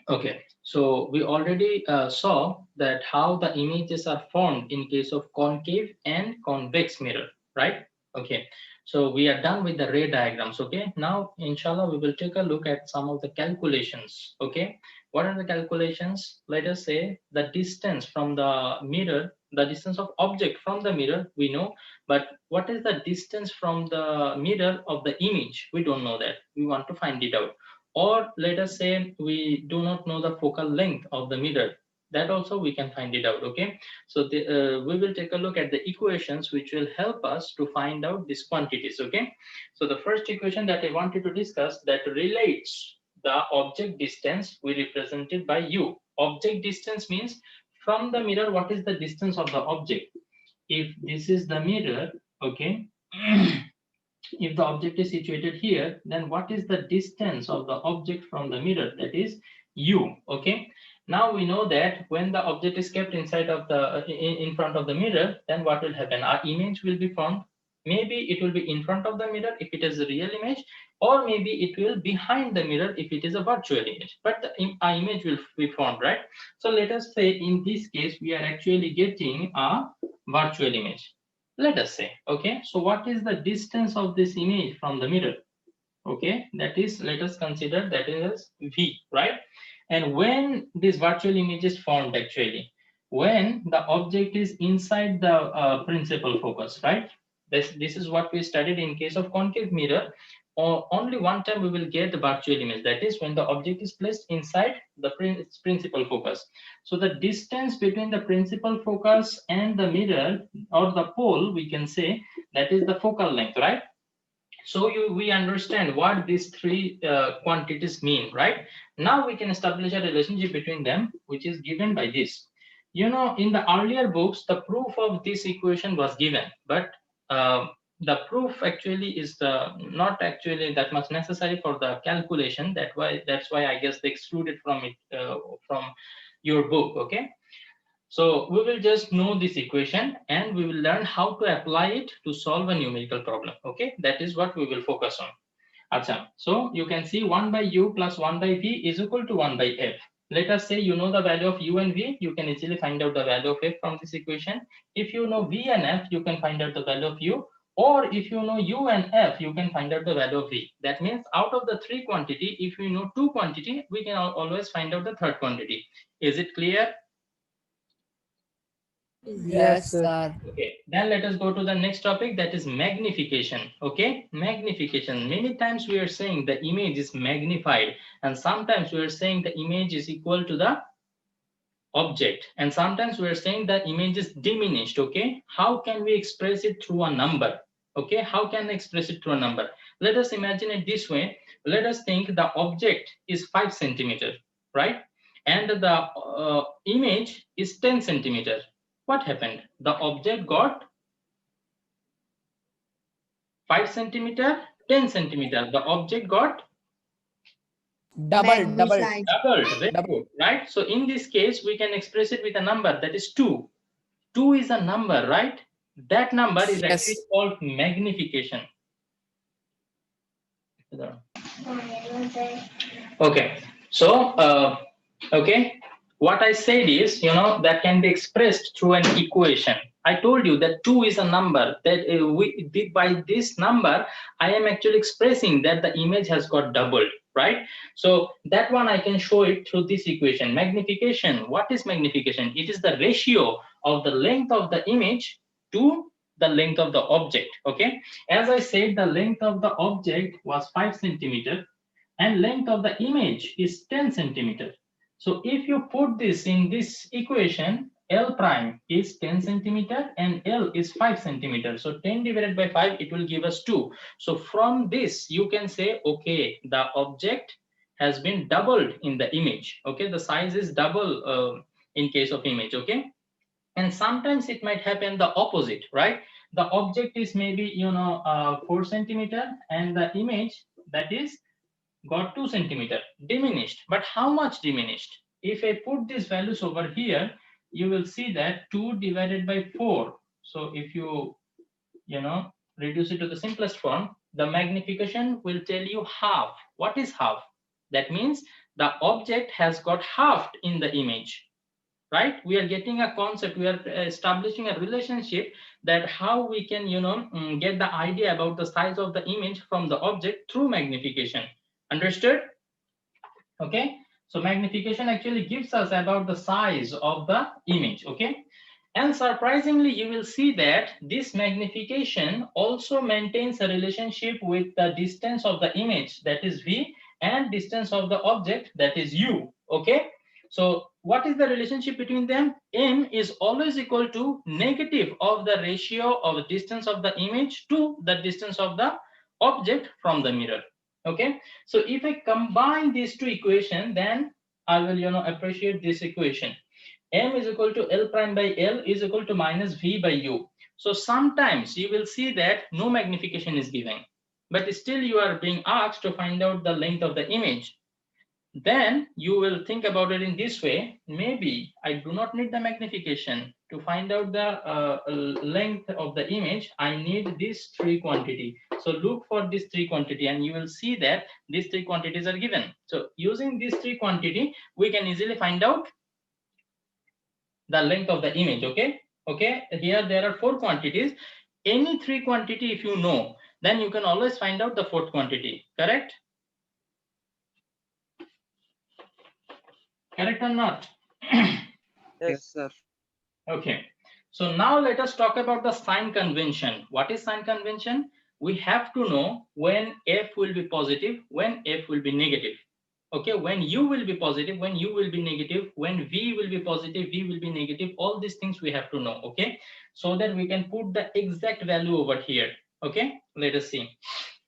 Okay, so we already saw that how the images are formed in case of concave and convex mirror, right? Okay, so we are done with the ray diagrams. Okay, now inshallah we will take a look at some of the calculations. Okay, what are the calculations? Let us say the distance from the mirror, the distance of object from the mirror we know, but what is the distance from the mirror of the image? We don't know that. We want to find it out. Or let us say we do not know the focal length of the mirror, that also we can find it out. Okay, so we will take a look at the equations which will help us to find out these quantities. Okay, so the first equation that I wanted to discuss, that relates the object distance, we represented by u. Object distance means from the mirror what is the distance of the object. If this is the mirror, okay, if the object is situated here, then what is the distance of the object from the mirror? That is u. Okay, now we know that when the object is kept inside of the in front of the mirror, then what will happen? Our image will be formed. Maybe it will be in front of the mirror if it is a real image, or maybe it will behind the mirror if it is a virtual image, but our image will be formed, right? So let us say in this case we are actually getting a virtual image, let us say. Okay, so what is the distance of this image from the mirror? Okay, that is, let us consider that is v, right? And when this virtual image is formed, actually when the object is inside the principal focus, right? This is what we studied in case of concave mirror. Or only one time we will get the virtual image, that is when the object is placed inside the principal focus. So the distance between the principal focus and the mirror, or the pole, we can say, that is the focal length, right? So we understand what these three quantities mean, right? Now we can establish a relationship between them, which is given by this. You know, in the earlier books the proof of this equation was given, but the proof actually is not actually that much necessary for the calculation. That's why I guess they excluded from it, from your book. Okay, so we will just know this equation and we will learn how to apply it to solve a numerical problem. Okay, that is what we will focus on. Acha. So you can see 1 by u plus 1 by v is equal to 1 by f. Let us say you know the value of u and v, you can easily find out the value of f from this equation. If you know v and f, you can find out the value of u. Or if you know u and f, you can find out the value of v. That means out of the three quantity, if we know two quantity, we can always find out the third quantity. Is it clear? Yes, Yes, sir. sir. Okay, then let us go to the next topic, that is magnification. Okay, magnification. Many times we are saying the image is magnified, and sometimes we are saying the image is equal to the object, and sometimes we are saying the image is diminished. Okay, how can we express it through a number? Okay, how can I express it through a number? Let us imagine it this way. Let us think the object is 5 centimeter, right? And the image is 10 centimeter. What happened? The object got 5 centimeter, 10 centimeter. The object got Double. Magnified. doubled. Very Double. good, right? So in this case, we can express it with a number, that is 2. 2 is a number, right? That number is actually Yes. called magnification. Okay, so okay, what I said is, you know, that can be expressed through an equation. I told you that 2 is a number, that by this number I am actually expressing that the image has got doubled, right? So that one I can show it through this equation. Magnification, what is magnification? It is the ratio of the length of the image to the length of the object. Okay, as I said, the length of the object was 5 centimeter and length of the image is 10 centimeter. So if you put this in this equation, L prime is 10 centimeter and L is 5 centimeter. So 10 divided by 5, it will give us 2. So from this, you can say, okay, the object has been doubled in the image. Okay, the size is double in case of image. Okay, and sometimes it might happen the opposite, right? The object is maybe, you know, 4 centimeter and the image, that is, got 2 centimeter, diminished. But how much diminished? If I put these values over here, you will see that 2 divided by 4. So if you know, reduce it to the simplest form, the magnification will tell you half. What is half? That means the object has got halved in the image, right? We are getting a concept, we are establishing a relationship that how we can, get the idea about the size of the image from the object through magnification. Understood? Okay, so magnification actually gives us about the size of the image. Okay, and surprisingly you will see that this magnification also maintains a relationship with the distance of the image, that is v, and distance of the object, that is u. Okay, so what is the relationship between them? M is always equal to negative of the ratio of the distance of the image to the distance of the object from the mirror. Okay, so if I combine these two equations, then I will appreciate this equation. M is equal to L prime by L is equal to minus V by U. So sometimes you will see that no magnification is given, but still you are being asked to find out the length of the image. Then you will think about it in this way: maybe I do not need the magnification to find out the length of the image. I need these three quantity. So look for this three quantity, and you will see that these three quantities are given. So using these three quantity, we can easily find out the length of the image. Okay, here there are four quantities. Any three quantity if you know, then you can always find out the fourth quantity. Correct or not? Yes, sir. Okay, so now let us talk about the sign convention. What is sign convention? We have to know when f will be positive, when f will be negative. Okay, when u will be positive, when u will be negative, when v will be positive, v will be negative. All these things we have to know. Okay, so that we can put the exact value over here. Okay, let us see.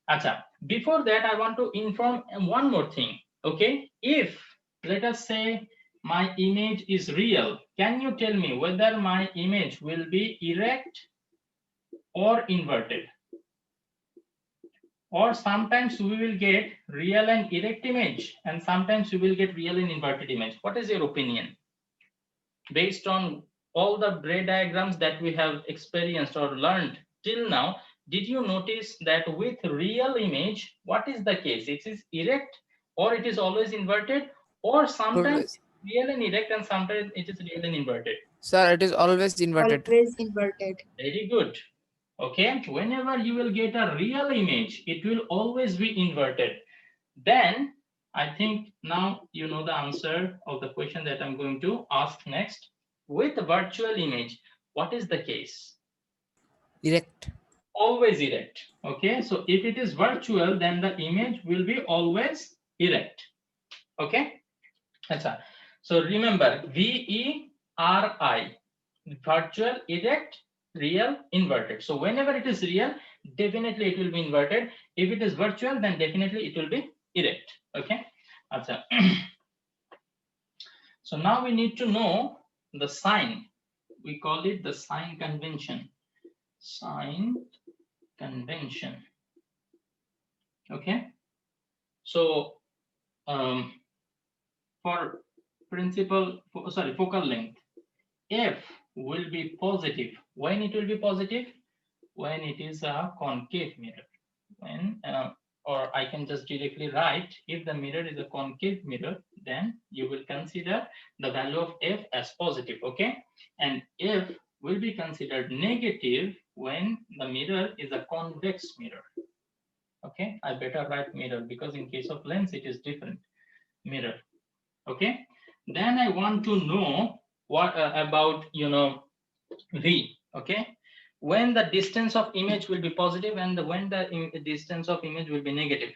Acha, before that I want to inform one more thing. Okay, if let us say my image is real, can you tell me whether my image will be erect or inverted? Or sometimes we will get real and erect image, and sometimes we will get real and inverted image. What is your opinion? Based on all the Bray diagrams that we have experienced or learned till now, did you notice that with real image, what is the case? It is erect or it is always inverted, or sometimes Always. real and erect and sometimes it is real and inverted? Sir, it is always inverted. Always inverted. Very good. Okay, whenever you will get a real image, it will always be inverted. Then I think now you know the answer of the question that I'm going to ask next. With virtual image, what is the case? Erect. Always erect. Okay, so if it is virtual, then the image will be always erect. Okay, that's all. So remember, VERI, virtual, erect, real, inverted. So whenever it is real, definitely it will be inverted. If it is virtual, then definitely it will be erect. Okay, Achha. So now we need to know the sign. We call it the sign convention. Sign convention. Okay, so for focal length, f will be positive. When it will be positive? When it is a concave mirror. When or I can just directly write, if the mirror is a concave mirror, then you will consider the value of f as positive. Okay, and f will be considered negative when the mirror is a convex mirror. Okay, I better write mirror because in case of lens it is different. Mirror. Okay, then I want to know what about v. Okay, when the distance of image will be positive and when the distance of image will be negative.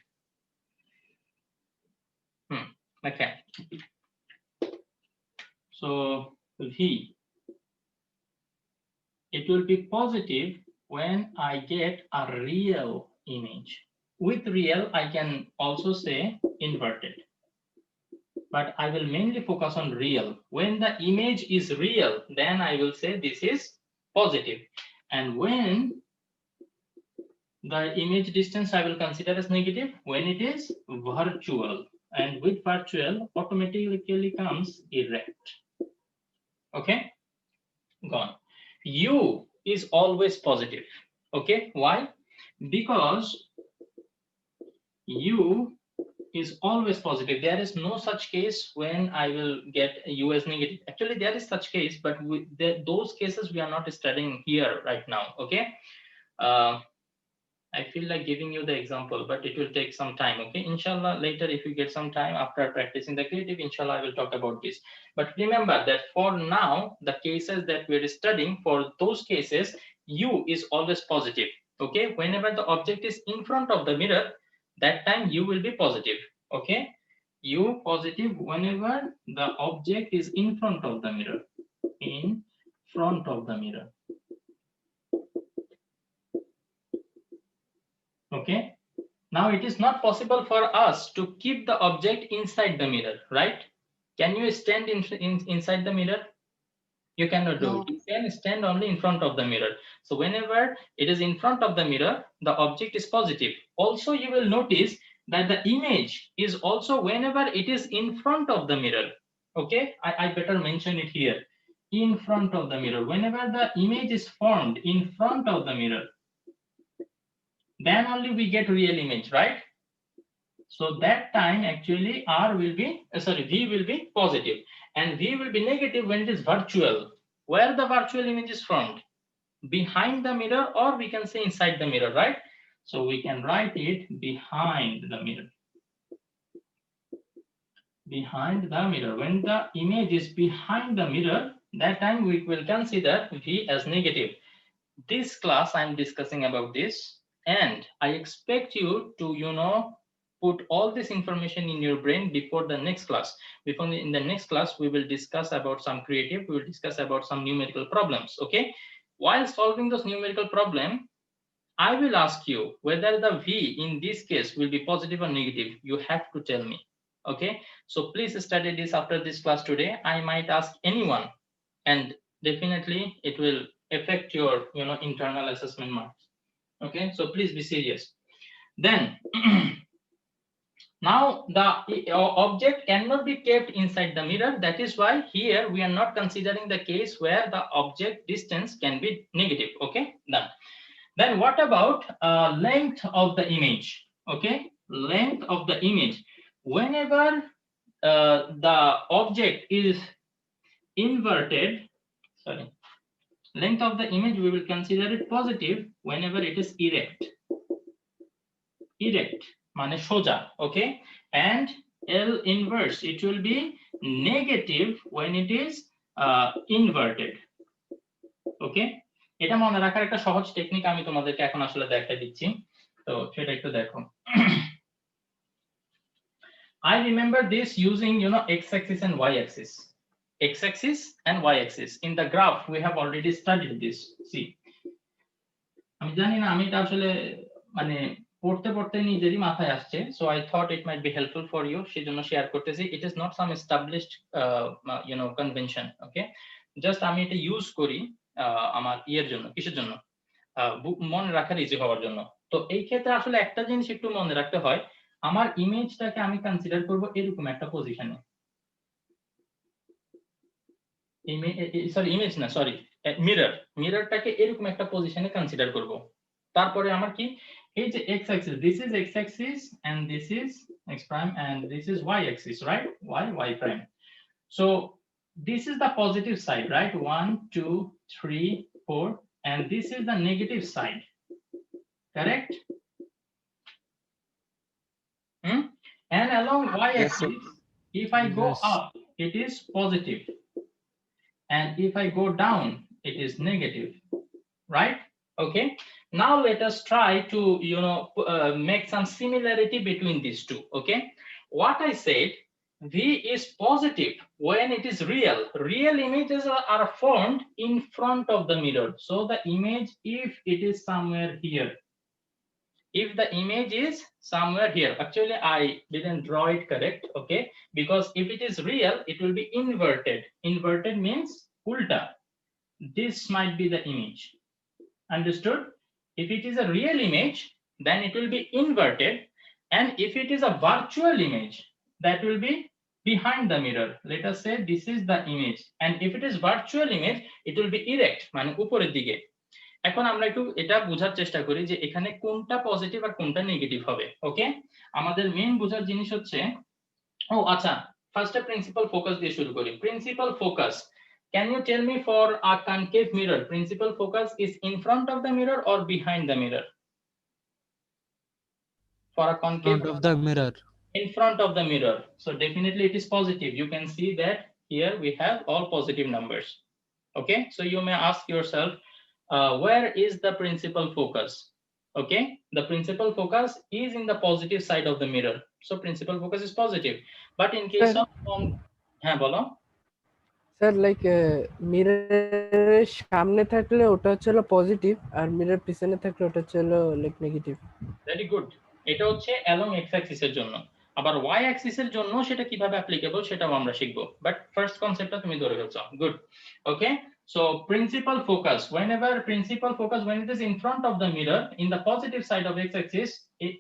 Okay, so v, it will be positive when I get a real image. With real, I can also say inverted, but I will mainly focus on real. When the image is real, then I will say this is positive. And when the image distance, I will consider as negative when it is virtual. And with virtual, automatically comes erect. Okay, gone. U is always positive. Okay, why? Because U is always positive. There is no such case when I will get U as negative. Actually, there is such case, but those cases we are not studying here right now. Okay. I feel like giving you the example, but it will take some time. Okay, inshallah, later if you get some time after practicing the creative, inshallah, I will talk about this. But remember that for now, the cases that we're studying, for those cases, U is always positive. Okay, whenever the object is in front of the mirror, that time U will be positive. Okay, U positive whenever the object is in front of the mirror. In front of the mirror. Okay. Now it is not possible for us to keep the object inside the mirror, right? Can you stand inside the mirror? You cannot do it. You can stand only in front of the mirror. So whenever it is in front of the mirror, the object is positive. Also, you will notice that the image is also whenever it is in front of the mirror. Okay, I better mention it here. In front of the mirror. Whenever the image is formed in front of the mirror, then only we get real image, right? So that time actually R will be, V will be positive and V will be negative when it is virtual. Where the virtual image is formed? Behind the mirror, or we can say inside the mirror, right? So we can write it behind the mirror. Behind the mirror. When the image is behind the mirror, that time we will consider V as negative. This class I'm discussing about this, and I expect you to, put all this information in your brain before the next class. In the next class, we will discuss about some creative, we will discuss about some numerical problems, okay? While solving those numerical problems, I will ask you whether the V in this case will be positive or negative. You have to tell me, okay? So please study this after this class today. I might ask anyone, and definitely it will affect your, internal assessment marks, okay? So please be serious. Then, now the object cannot be kept inside the mirror. That is why here we are not considering the case where the object distance can be negative. Okay, done. Then what about length of the image? Okay, length of the image. Whenever the object is inverted, length of the image, we will consider it positive whenever it is erect. Erect. মানে সোজা, okay, and L inverse, it will be negative when it is inverted. Okay, এটা মনে রাখার একটা সহজ technique আমি তোমাদেরকে এখন আসলে দেখাই দিচ্ছি, তো সেটা একটু দেখো। I remember this using, x-axis and y-axis. X-axis and y-axis. In the graph, we have already studied this. See, আমি জানি না আমি এটা আসলে মানে পড়তে পড়তে নিজেরই মাথায় আসছে, so I thought it might be helpful for you, সেজন্য শেয়ার করতেছি. It is not some established convention, okay, just আমি এটা ইউজ করি আমার ইয়ের জন্য, কিসের জন্য, মনে রাখার ইজি হওয়ার জন্য। তো এই ক্ষেত্রে আসলে একটা জিনিস একটু মনে রাখতে হয়, আমার ইমেজটাকে আমি কনসিডার করব এরকম একটা পজিশনে, মিররটাকে এরকম একটা পজিশনে কনসিডার করব। তারপরে আমার কি, এই যে x axis, this is x axis and this is x prime and this is y axis, right? Y prime. So this is the positive side, right? 1 2 3 4, and this is the negative side, correct? And along y axis, if I go up, it is positive, and if I go down, it is negative, right? Okay, now let us try to make some similarity between these two. Okay, what I said, V is positive when it is real. Real images are formed in front of the mirror. So the image, if it is somewhere here, if the image is somewhere here, actually I didn't draw it correct, okay, because if it is real, it will be inverted. Inverted means ulta. This might be the image. Understood? If it is a real image, then it will be inverted, and if it is a virtual image, that will be behind the mirror. Let us say this is the image, and if it is virtual image, it will be erect, মানে উপরের দিকে, এখন আমরা একটু এটা বোঝার চেষ্টা করি যে এখানে কোনটা পজিটিভ আর কোনটা নেগেটিভ হবে। ওকে, আমাদের মেইন বোঝার জিনিস হচ্ছে, ও আচ্ছা, ফার্স্টে প্রিন্সিপাল ফোকাস দিয়ে শুরু করি। Principal focus, can you tell me for a concave mirror, principal focus is in front of the mirror or behind the mirror? For a concave, Front of the mirror. in front of the mirror, so definitely it is positive. You can see that here we have all positive numbers. Okay, so you may ask yourself, where is the principal focus? Okay, the principal focus is in the positive side of the mirror, so principal focus is positive. But in case Sir. of হ্যাঁ বলো। Sir like মিররের সামনে থাকলে ওটা হচ্ছে positive আর mirror পিছনে থাকলে ওটা হচ্ছে লাইক নেগেটিভ। ভেরি গুড, এটা হচ্ছে অ্যালং এক্স অ্যাক্সিস এর জন্য। আবার ওয়াই অ্যাক্সিস এর জন্য সেটা কিভাবে অ্যাপ্লিকেবল সেটাও আমরা শিখবো, বাট ফার্স্ট কনসেপ্টটা তুমি ধরে ফেলছো। Good, okay. So principal focus, whenever principal focus, when it is in front of the mirror in the positive side of x-axis,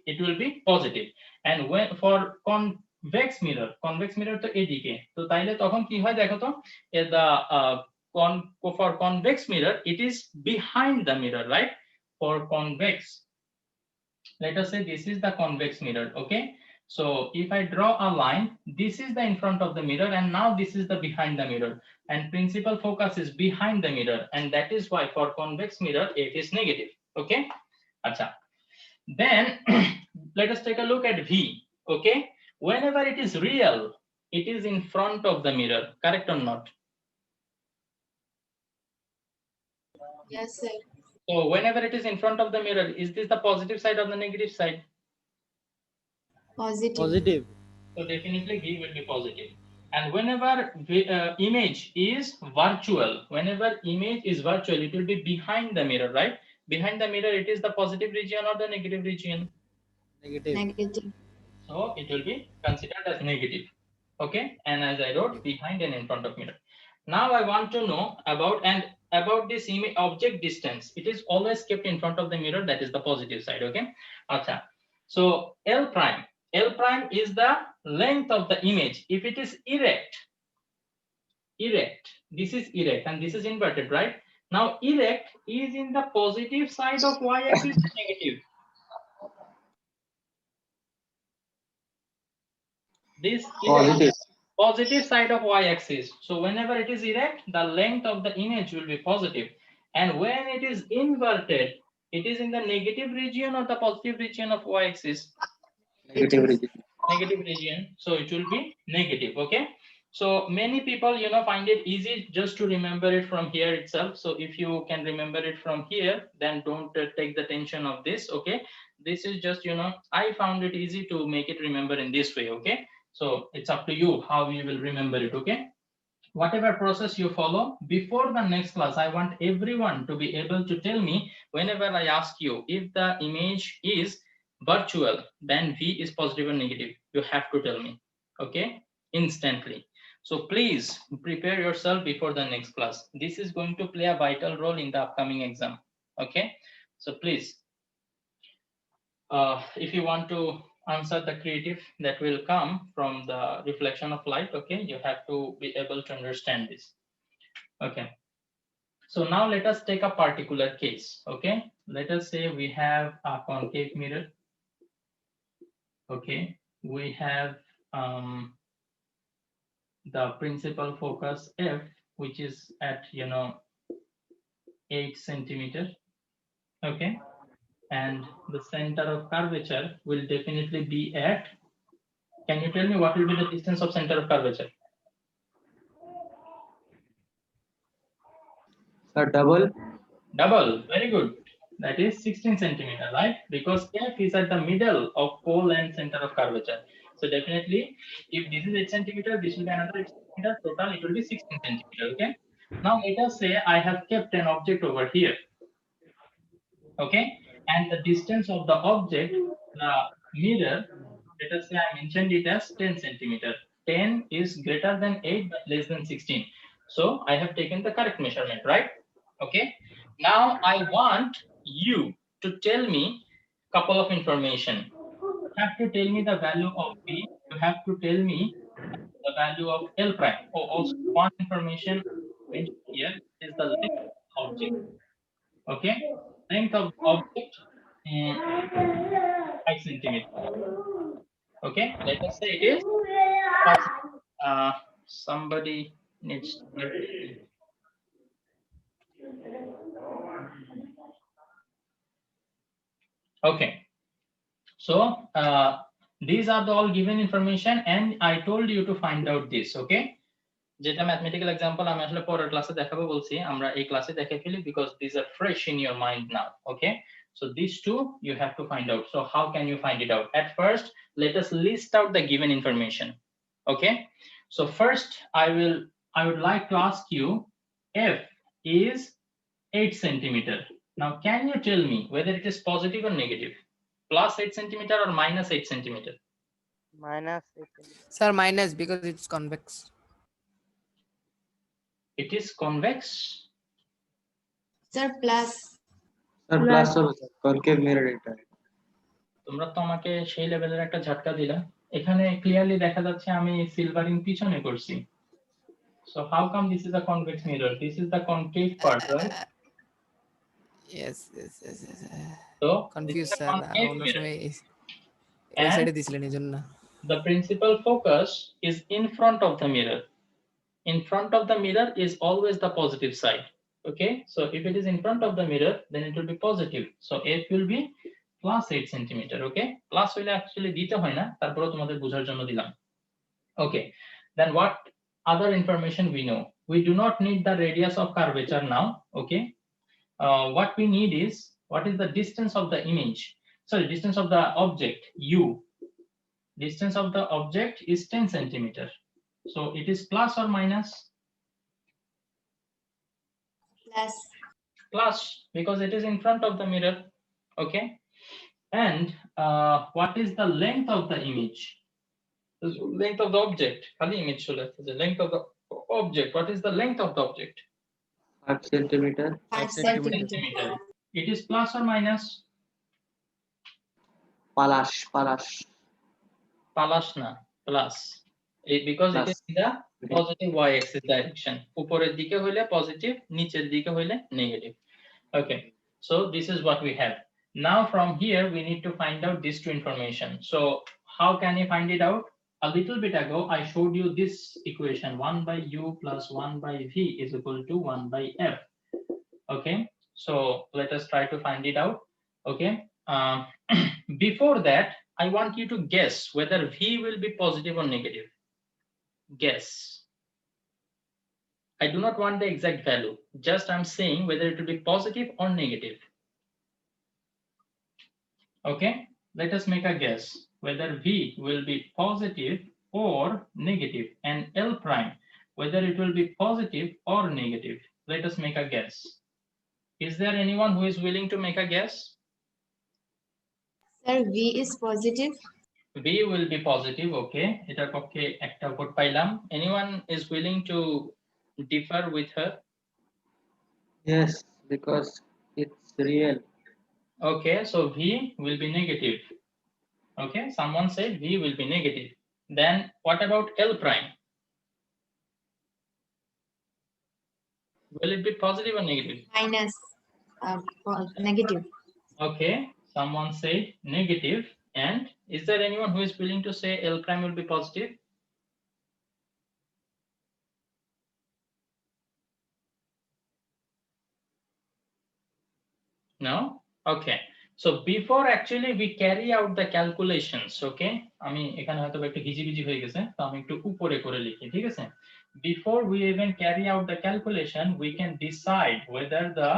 it will be positive. And when for convex mirror তো এদিকে, তো তাইলে তখন কি হয় দেখো তো, the for convex mirror it is behind the mirror, right? For convex, let us say this is the convex mirror. Okay, so if I draw a line, this is the in front of the mirror and now this is the behind the mirror, and principal focus is behind the mirror, and that is why for convex mirror it is negative. Okay, acha, then let us take a look at V. Okay, whenever it is real, it is in front of the mirror, correct or not? Yes, sir. So whenever it is in front of the mirror, is this the positive side or the negative side? Positive. Positive. So definitely V will be positive. And whenever image is virtual, whenever image is virtual, it will be behind the mirror, right? Behind the mirror, it is the positive region or the negative region? Negative. Negative. So it will be considered as negative. Okay, and as I wrote, behind and in front of mirror. Now I want to know about this image object distance. It is always kept in front of the mirror, that is the positive side. Okay, acha, so L prime is the length of the image if it is erect. This is erect and this is inverted, right? Now erect is in the positive side of y-axis or negative? This is positive side of y-axis. So whenever it is erect, the length of the image will be positive, and when it is inverted, it is in the negative region or the positive region of y-axis? Negative region, so it will be negative. Okay, so many people find it easy just to remember it from here itself. So if you can remember it from here, then don't take the tension of this. Okay, this is just I found it easy to make it remember in this way. Okay, so it's up to you how you will remember it. Okay, whatever process you follow, before the next class I want everyone to be able to tell me, whenever I ask you if the image is virtual, then V is positive or negative, you have to tell me. Okay, instantly. So please prepare yourself before the next class. This is going to play a vital role in the upcoming exam. Okay, so please, if you want to answer the creative that will come from the reflection of light, okay, you have to be able to understand this. Okay, so now let us take a particular case. Okay, let us say we have a concave mirror. Okay, we have the principal focus F, which is at 8 centimeter. Okay, and the center of curvature will definitely be at, can you tell me what will be the distance of center of curvature? Double, very good, that is 16 centimeter, right? Because F is at the middle of pole and center of curvature. So definitely if this is 8 centimeter, this will be another 8 centimeter, total it will be 16 centimeter. Okay, now let us say I have kept an object over here. Okay, and the distance of the object, the mirror, let us say I mentioned it as 10 centimeter. 10 is greater than 8 but less than 16. So I have taken the correct measurement, right? Okay, now I want you to tell me couple of information. You have to tell me the value of V. You have to tell me the value of L prime. Oh, also one information mentioned here is the length of the object. Okay, length of object 5 centimeter. Okay, let us say it is 5. Somebody needs to. Okay, so these are the all given information, and I told you to find out this. Okay, যেটা mathematical example আমি আসলে পরের ক্লাসে দেখাবো বলছি, আমরা এই ক্লাসে দেখে ফেলি because these are fresh in your mind now. Okay, so these two you have to find out. So how can you find it out? At first, let us list out the given information. Okay, so first I would like to ask you, f is 8 centimeter. Now can you tell me whether it is positive or negative, plus 8 centimeter or minus 8 centimeter? minus 8 Sir, minus because it's convex. It is convex. Sir, plus. sir plus হবে sir concave mirror এটা তোমরা তো আমাকে সেই লেভেলের একটা ঝটকা দিলা। এখানে ক্লিয়ারলি দেখা যাচ্ছে আমি সিলভারিং পিছনে করছি। So how come this is a convex mirror? This is the concave part, right? Yes. So Confused, this is a sir. concave অন্য mirror. সময় এই And সাইডে দিছিলেন এইজন্য। the principal focus is in front of the mirror. In front of the mirror is always the positive side. Okay, so if it is in front of the mirror, then it will be positive. So f will be plus 8 centimeter. Okay, plus হইলে actually দিতে হয় না, তারপরে তোমাদের বোঝার জন্য দিলাম। Okay, then what other information we know? We do not need the radius of curvature now. Okay, what we need is what is the distance of the image, sorry, distance of the object u. Distance of the object is 10 centimeter. So it is plus or minus? Plus. Plus, because it is in front of the mirror. Okay, and what is the length of the image? The length of the object. The length of the object. What is the length of the object? 5 centimeter 5 centimeter. centimeter. It is plus or minus? palash Plus na, plus. Because it is Plus. in the positive y-axis direction. উপরের দিকে হইলে positive, নিচের দিকে হইলে negative. Okay, so this is what we have. Now from here we need to find out these two information. So how can you find it out? A little bit ago I showed you this equation, 1 by u plus 1 by v is equal to 1 by f. Okay, so let us try to find it out. Okay, before that I want you to guess whether v will be positive or negative. Guess. I do not want the exact value, just I'm saying whether it will be positive or negative. Okay, let us make a guess whether v will be positive or negative, and L prime whether it will be positive or negative. Let us make a guess. Is there anyone who is willing to make a guess? Sir, V is positive. V will be positive. Okay, এটার পক্ষে একটা vote পাইলাম. Anyone is willing to differ with her? yes because it's real Okay, so V will be negative. Okay, someone said V will be negative. Then what about L prime? Will it be positive or negative? Minus. Negative. Okay, someone said negative. And is there anyone who is willing to say L prime will be positive? No? Okay. So before actually we carry out the calculations, okay? আমি এখানে হয়তো একটু হিজিবিজি হয়ে গেছে, তো আমি একটু উপরে করে লিখি, ঠিক আছে? Before we even carry out the calculation, we can decide whether the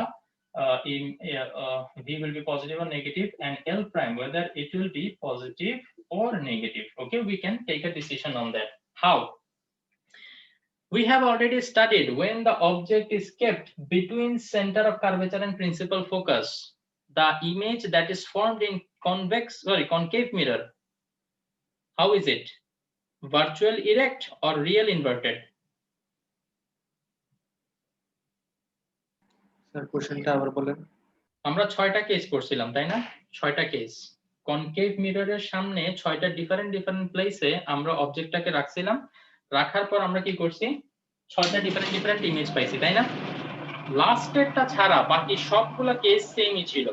V will be positive or negative, and L prime whether it will be positive or negative. Okay, we can take a decision on that. How? We have already studied when the object is kept between center of curvature and principal focus, the image that is formed in concave mirror, how is it? Virtual erect or real inverted? Sir কোশ্চেনটা আবার বলেন আমরা 6টা case করছিলাম, তাই না? 6টা case. Concave মিররের সামনে 6টা ডিফারেন্ট প্লেসে আমরা অবজেক্টটাকে রাখছিলাম। রাখার পর আমরা কি করছি? 6টা ডিফারেন্ট ইমেজ পাইছি, তাই না? লাস্টেরটা ছাড়া বাকি সবগুলা কেস সেমই ছিল।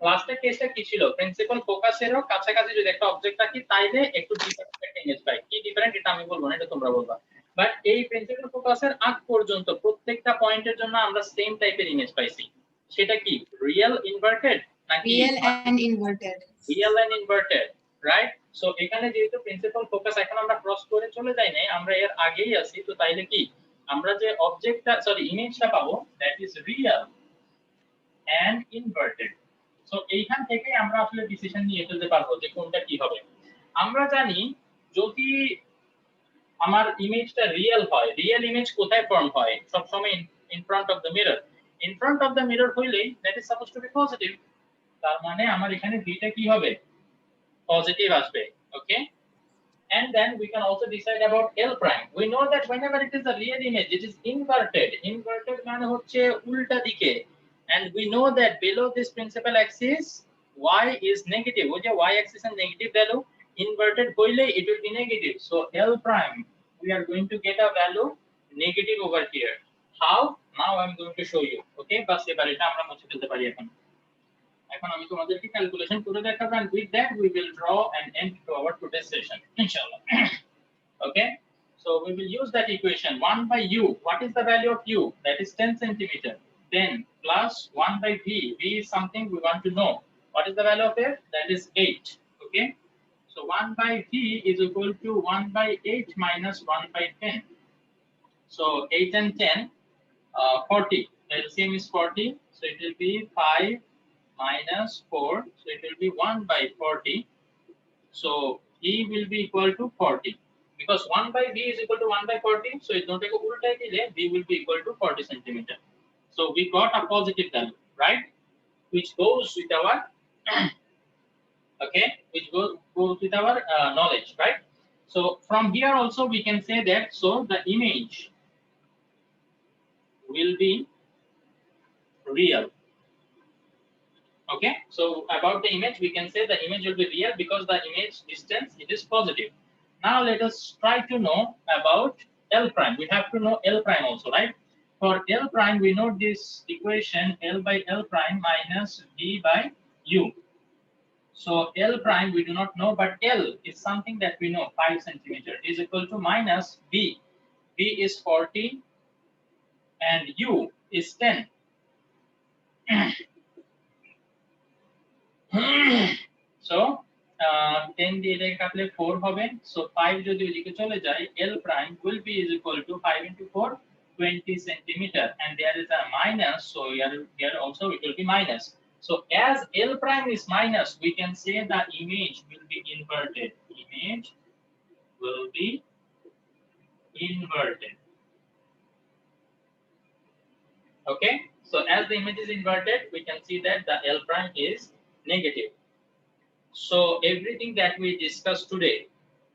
লাস্টের কেসটা কি ছিল, প্রিন্সিপাল ফোকাসেরও কাছাকাছি যদি একটা অবজেক্ট রাখি তাইলে একটু ডিফারেন্ট একটা ইমেজ পাই। কি ডিফারেন্ট এটা আমি বলবো না, এটা তোমরা বলবা। বাট এই প্রিন্সিপাল ফোকাসের আগ পর্যন্ত প্রত্যেকটা পয়েন্টের জন্য আমরা সেম টাইপের ইমেজ পাইছি। সেটা কি রিয়েল ইনভার্টেড নাকি Real and inverted. Real and inverted, right? So এখানে যেহেতু প্রিন্সিপাল ফোকাস এখন আমরা ক্রস করে চলে যাই নাই, আমরা এর আগেই আছি, তো তাইলে কি আমরা যে অবজেক্টটা সরি ইমেজটা পাবো that is real and inverted. So এইখান থেকে আমরা আসলে ডিসিশন নিয়ে ফেলতে পারবো যে কোনটা কি হবে। আমরা জানি যদি আমার ইমেজটা রিয়েল হয়, রিয়েল ইমেজ কোথায় ফর্ম হয়, সব সময় in front of the mirror. In front of the mirror হইলেই that is suppose to be positive. তার মানে আমার এখানে ভিটা কি হবে, পজিটিভ আসবে। ওকে, and then we can also decide about L prime. We know that whenever it is a real image, it is inverted. Inverted মানে হচ্ছে উল্টা দিকে, and we know that below this principal axis y is negative. ওই যে y axis and negative value inverted হইলে it will be negative. So L prime we are going to get a value negative over here. How? Now I am going to show you. Okay, বাস এবার এটা আমরা মুছে ফেলতে পারি এখন। এখন আমি তোমাদেরকে ক্যালকুলেশন করে দেখাবো, and with that we will draw an end to our today's session inshallah. Okay, so we will use that equation 1 by u. What is the value of u? That is 10 centimeter. Then plus 1 by v. V is something we want to know. What is the value of it? That is 8. Okay, so 1 by v is equal to 1 by 8 minus 1 by 10. So 8 and 10 40. LCM is 40, so it will be 5 minus 4, so it will be 1 by 40. So E will be equal to 40 because 1 by V is equal to 1 by 40. So it's not like a ulta dile, V will be equal to 40 centimeter. So we got a positive value, right? Which goes with our okay, which goes with our knowledge, right? So from here also we can say that so the image will be real. Okay, so about the image we can say the image will be real because the image distance it is positive. Now let us try to know about L prime. We have to know L prime also, right? For L prime we know this equation L by L prime minus V by U. So L prime we do not know, but L is something that we know, 5 centimeter is equal to minus V. V is 40 and U is 10. So 10 দিয়ে এটাকে কাটলে 4 হবে, so 5 যদি ওইদিকে চলে যায় L prime will be is equal to 5 into 4 20 centimeter, and there is a minus, so here also it will be minus. So as L prime is minus, we can say the image will be inverted. Image will be inverted. Okay, so as the image is inverted, we can see that the L prime is negative. So everything that we discussed today,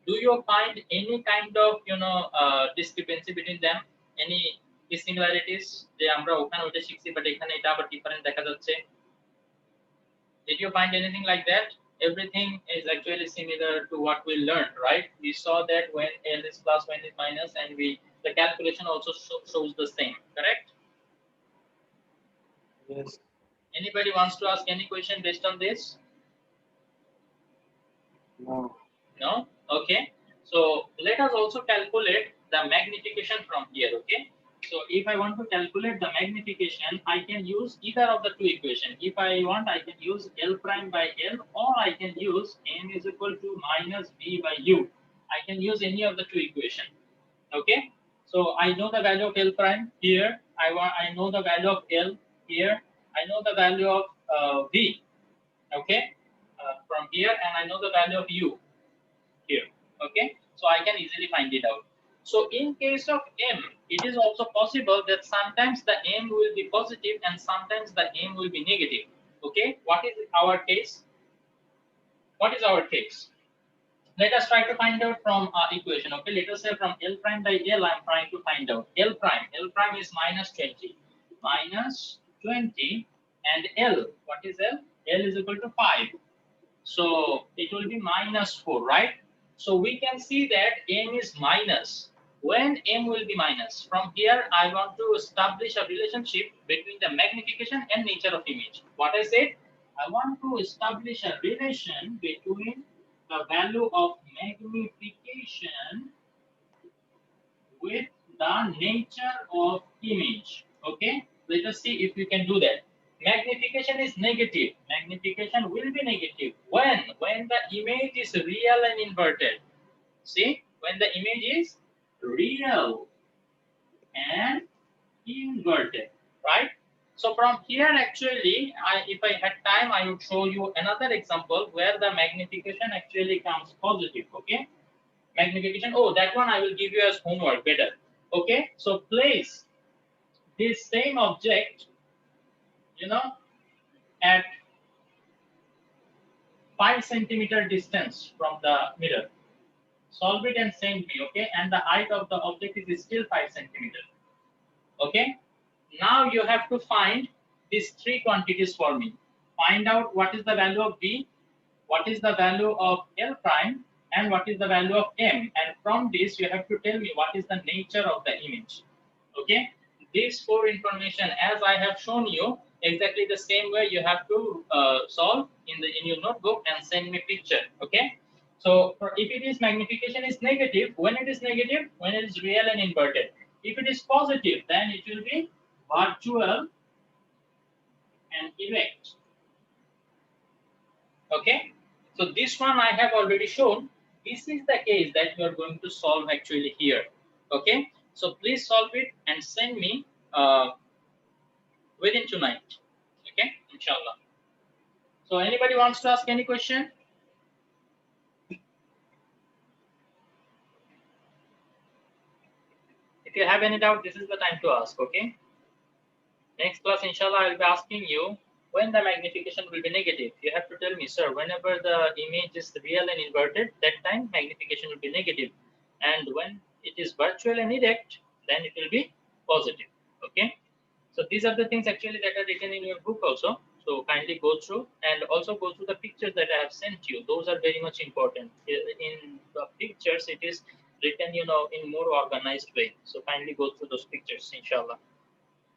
do you find any kind of discrepancy between them, any dissimilarities যে আমরা ওখানে ওটা শিখছি but এখানে এটা আবার different দেখা যাচ্ছে? Did you find anything like that? Everything is actually similar to what we learned, right? We saw that when L is plus, when is minus, and the calculation also shows the same, correct? Yes. Anybody wants to ask any question based on this? No. No? Okay. So let us also calculate the magnification from here, okay? So if I want to calculate the magnification, I can use either of the two equations. If I want, I can use L prime by L, or I can use M is equal to minus V by U. I can use any of the two equations, okay? So I know the value of L prime here. I know the value of L here. I know the value of V, okay? From here, and I know the value of U here, okay? So I can easily find it out. So in case of M, it is also possible that sometimes the M will be positive and sometimes the M will be negative, okay? What is our case? What is our case? Let us try to find out from our equation, okay? Let us say from L prime by L, I am trying to find out L prime is minus 20, and L, what is L? L is equal to 5. So it will be minus 4, right? So we can see that M is minus. when m will be minus. From here, I want to establish a relationship between the magnification and nature of image. What I said, I want to establish a relation between the value of magnification with the nature of image. Okay, let us see if we can do that. Magnification is negative. Magnification will be negative when the image is real and inverted. See, when the image is real and inverted, right? So from here, actually, if I had time, I would show you another example where the magnification actually comes positive. Okay, magnification. Oh, that one I will give you as homework better. Okay, so place this same object, at 5 centimeter distance from the mirror. Solve it and send me, okay? And the height of the object is still 5 centimeter. Okay? Now you have to find these three quantities for me. Find out what is the value of B, what is the value of L prime, and what is the value of M. And from this, you have to tell me what is the nature of the image. Okay? These four information, as I have shown you, exactly the same way you have to solve in your notebook and send me picture. Okay? So if it is magnification is negative, when it is negative, when it is real and inverted. If it is positive, then it will be virtual and erect. Okay, so this one I have already shown. This is the case that you are going to solve actually here. Okay, so please solve it and send me within tonight. Okay, inshallah. So anybody wants to ask any question? If you have any doubt, this is the time to ask. Okay, next class, inshallah, I will be asking you when the magnification will be negative. You have to tell me, sir, whenever the image is real and inverted, that time magnification will be negative. And when it is virtual and erect, then it will be positive. Okay. So these are the things actually that are written in your book also. So kindly go through and also go through the pictures that I have sent you. Those are very much important. In the pictures, it is written, in more organized way. So kindly go through those pictures, inshallah.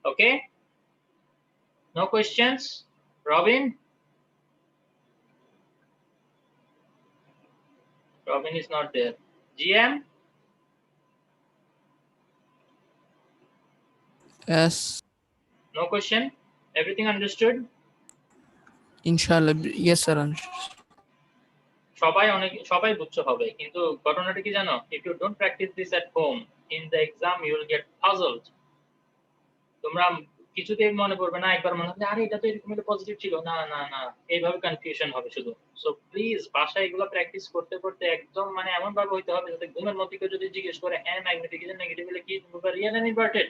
Okay. No questions? Robin? Robin is not there. GM? Yes. No question? Everything understood? Inshallah. Yes, sir. সবাই বুঝতে হবে কিন্তু ঘটনাটা কি জানো if you don't practice this at home in the exam you will get puzzled তোমরা কিছুতেই মনে পড়বে না একবার মনে হবে আরে এটা তো এরকম একটা পজিটিভ ছিল না না না এইভাবে কনফিউশন হবে শুধু সো প্লিজ বাসায় এগুলো প্র্যাকটিস করতে করতে একদম মানে এমন ভাবে হইতে হবে যাতে ঘুমের মধ্যে কেউ যদি জিজ্ঞেস করে হ্যাঁ ম্যাগনেটিক নেগেটিভ হলে কি রিয়েল এন্ড ইনভার্টেড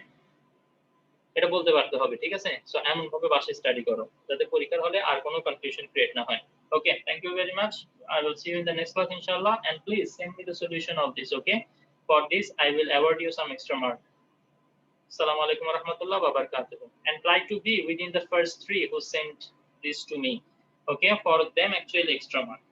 এটা বলতে পারতে হবে ঠিক আছে সো এমন ভাবে বাসায় স্টাডি করো যাতে পরীক্ষার হলে আর কোনো কনফিউশন ক্রিয়েট না হয় okay thank you very much I will see you in the next class inshallah and please send me the solution of this okay for this I will award you some extra mark assalamu alaikum warahmatullahi wabarakatuh and try to be within the first 3 who sent this to me okay for them actually extra mark